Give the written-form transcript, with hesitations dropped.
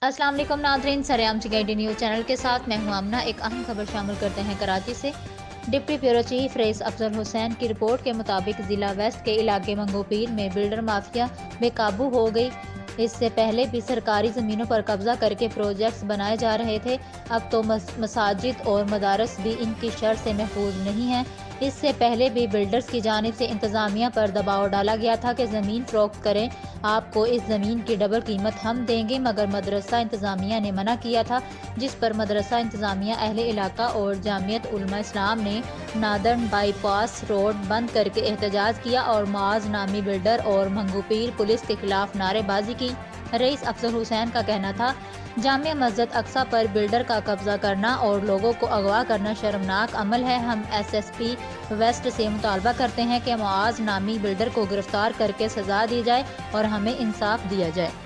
अस्सलाम वालेकुम नाज़रीन, सरेआम CID न्यूज़ चैनल के साथ मैं हूं आमना। एक अहम खबर शामिल करते हैं कराची से। Deputy bureau chief rice Afzal Hussain की रिपोर्ट के मुताबिक ज़िला वेस्ट के इलाके मंगोपीर में बिल्डर माफिया बेकाबू हो गई। इससे पहले भी सरकारी ज़मीनों पर कब्जा करके प्रोजेक्ट्स बनाए जा रहे थे। अब तो मसाजिद और मदारस भी इनकी शर से महफूज नहीं हैं। इससे पहले भी बिल्डर्स की जानिब से इंतज़ामिया पर दबाव डाला गया था कि ज़मीन फ़रोख्त करें, आपको इस ज़मीन की डबल कीमत हम देंगे, मगर मदरसा इंतज़ामिया ने मना किया था, जिस पर मदरसा इंतज़ामिया अहले इलाका और जामियत उलमा इस्लाम ने नादर्न बाईपास रोड बंद करके एहतजाज किया और मुआज़ नामी बिल्डर और मंगोपीर पुलिस के खिलाफ नारेबाजी की। रईस अफजल हुसैन का कहना था, जामिया मस्जिद अक्सा पर बिल्डर का कब्जा करना और लोगों को अगवा करना शर्मनाक अमल है। हम SSP वेस्ट से मुतालबा करते हैं कि मुआज़ नामी बिल्डर को गिरफ्तार करके सजा दी जाए और हमें इंसाफ दिया जाए।